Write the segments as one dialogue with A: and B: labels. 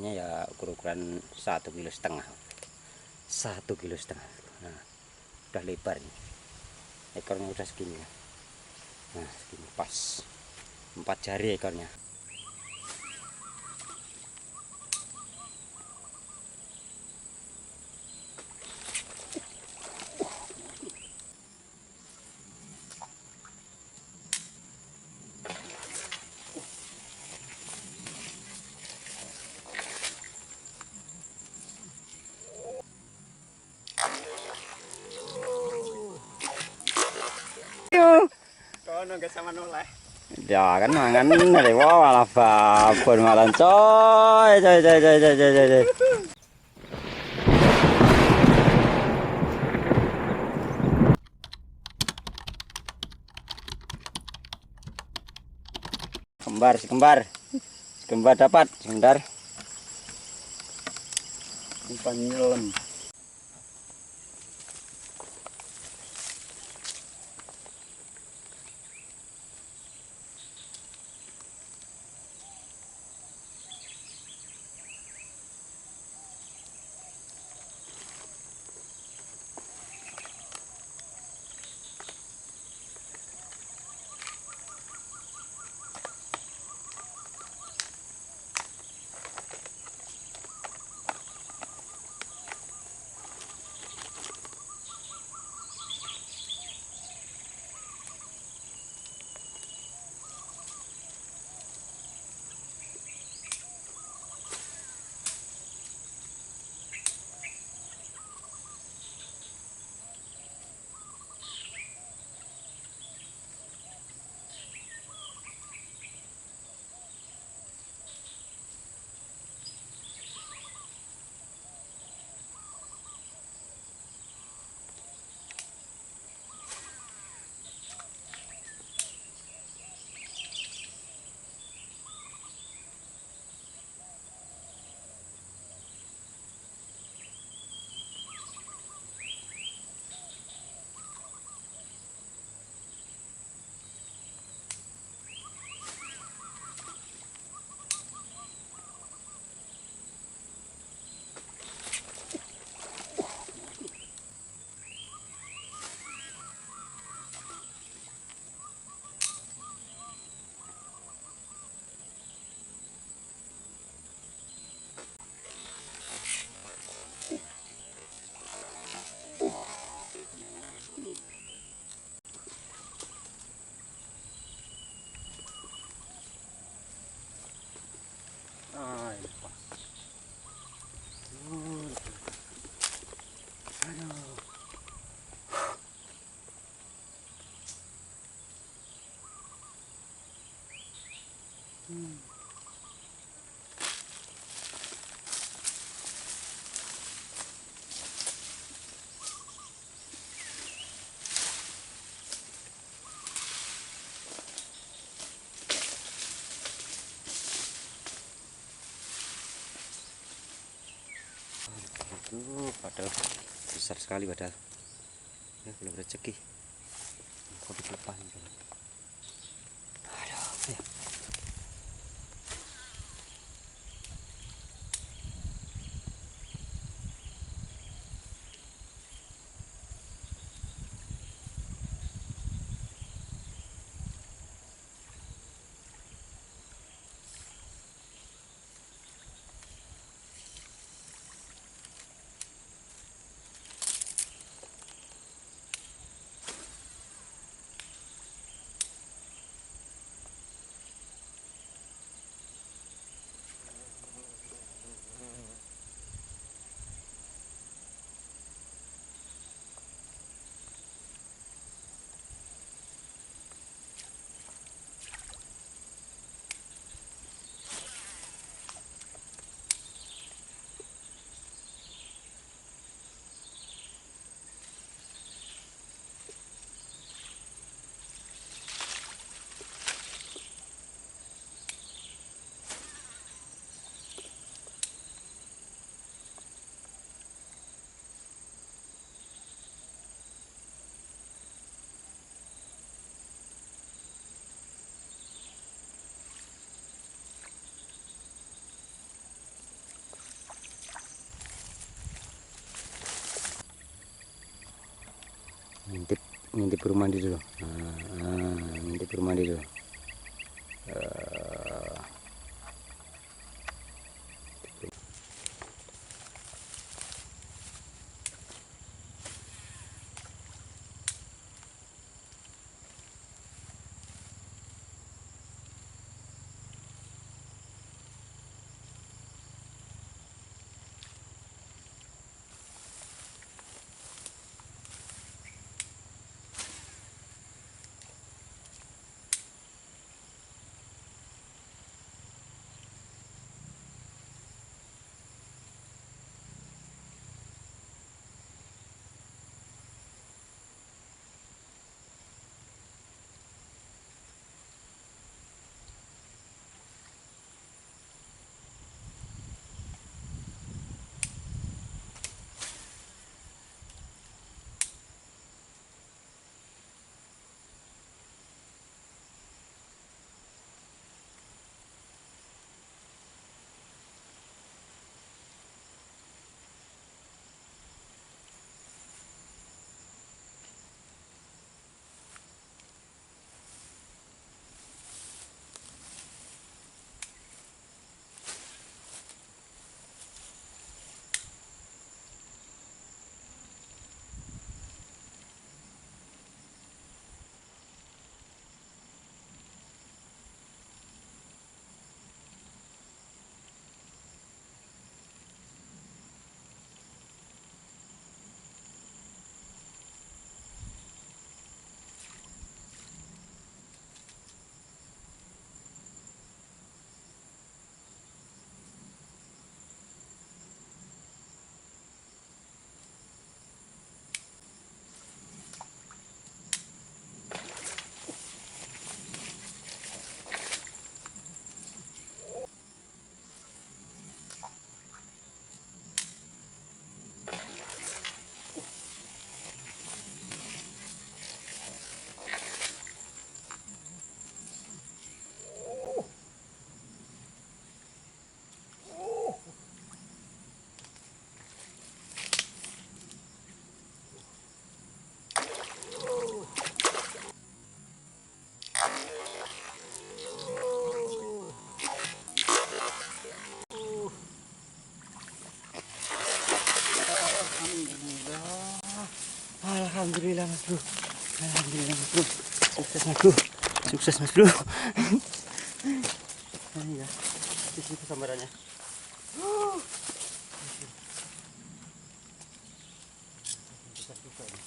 A: ukurannya ya ukuran 1,5 kg. 1,5 kg. Nah, udah lebar nih. Ekornya udah segini ya. Nah, segini pas. 4 jari ekornya.
B: Kono gak sama noleh.
A: Ya kan mangan dari bawah malah babon malah coy. Kembar dapat sebentar.
B: Umpan nyelam.
A: Padahal besar sekali padahal. Ya belum rezeki. Kok dilepas ini. Aduh, ya. ngintip burung mandi dulu. Ngintip burung mandi dulu. Alhamdulillah Mas Bro. Alhamdulillah Mas Bro. Sukses Mas Bro. Sukses Mas Bro. Ini ya. Di situ sambarannya. Besar juga ini.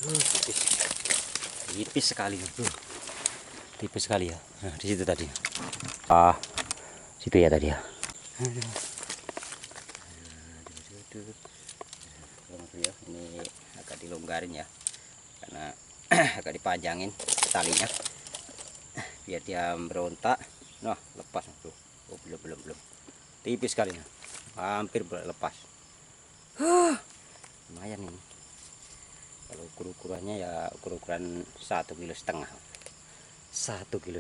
A: Tipis. Tipis sekali Bro. Tipis sekali ya. Nah, di situ tadi. Situ ya tadi ya. Ya, ini agak dilonggarin ya. Karena agak dipanjangin talinya. Biar dia berontak. Nah, lepas Bro. Oh, belum. Tipis sekali. Hampir lepas. Lumayan ini. Kalau ukurannya ya ukuran 1,5 kilo. 1,5 kilo.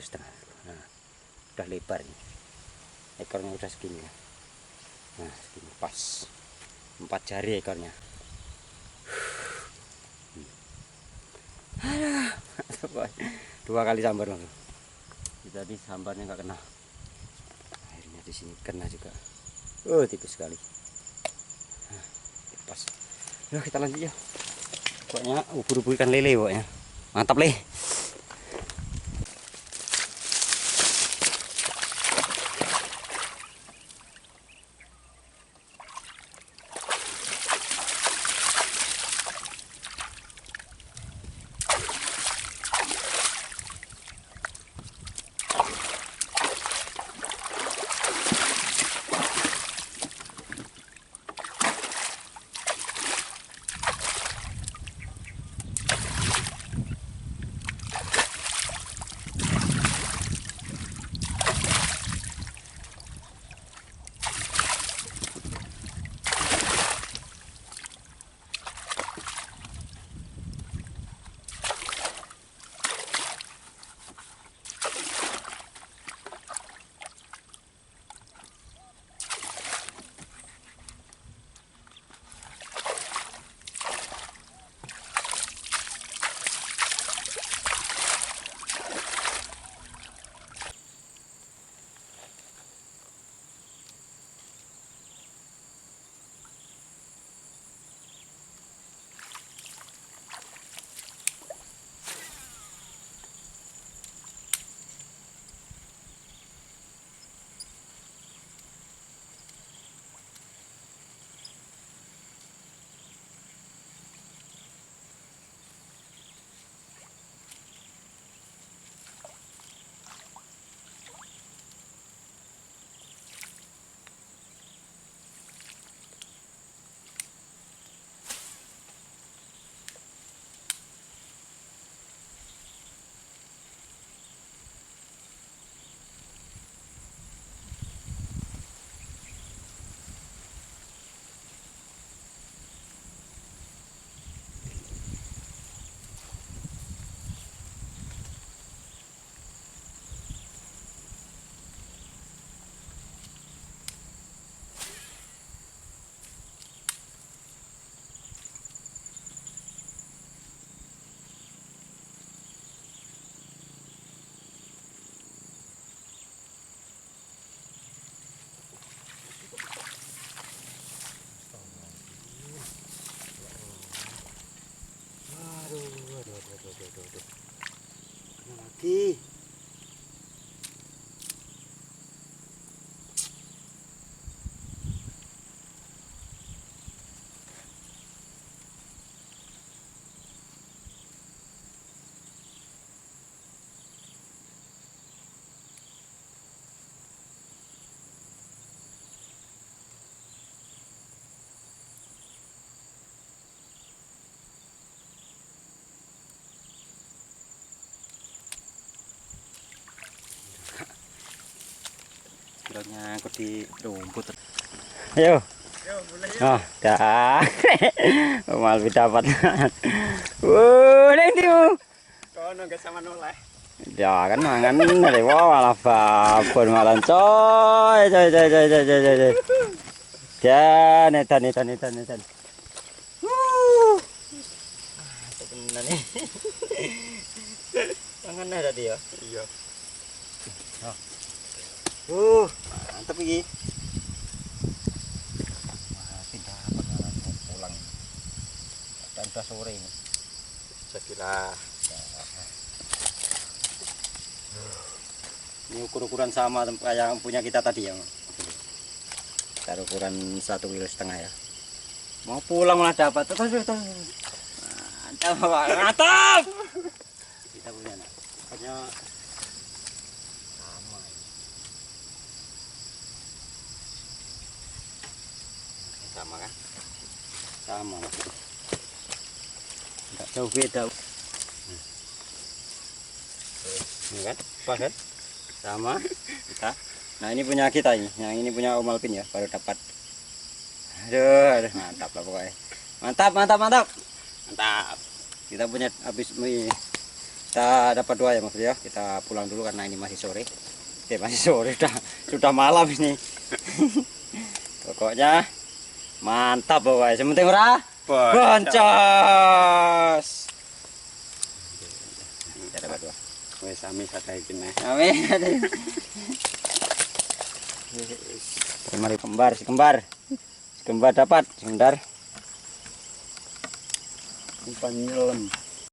A: Nah, udah lebar nih. Ekornya udah segini ya. Nah, segini pas. 4 jari ekornya. Aduh. 2 kali sambar Bro. Tadi sambarnya nggak kena. Akhirnya di sini kena juga. Tipis sekali. Nah, pas. Yuk kita lanjut ya. Pokoknya ubur-ubur ikan lele pokoknya. Mantap leh. lagi. Nyangkut di rumput. Ayo.
B: Yo, mulai yuk.
A: Oh, dah. Mal dapat. Neng tiu.
B: Kono gak sama noleh.
A: Ya kan mangan dari malah babon malah coy. Dan edan. Tenan nih. Mangan ada dia.
B: Iya.
A: Mantap iki. Tidak bakalan mau pulang. Dan udah sore ini.
B: Jadilah.
A: Ini ukur-ukuran sama kayak yang punya kita tadi ya. Taruh ukuran 1,5 kilo ya. Mau pulang malah dapat. Mantap, mantap. Kita punya nak. Pokoknya sama ini. Sama kan? Sama. Enggak jauh beda. Ini kan? Pas kan? Sama kita. Nah ini punya kita ini, yang ini punya Om Alvin ya, baru dapat. Aduh, mantap lah pokoknya. Mantap. Kita punya habis kita dapat 2 ya Mas ya. Kita pulang dulu karena ini masih sore. Masih sore sudah malam ini. Pokoknya mantap pokoknya. Sementing ora boncos. Kita dapat 2.
B: Wes sami sadahin nih.
A: Amin. Mari kembar dapat sebentar.
B: Umpan nyelam.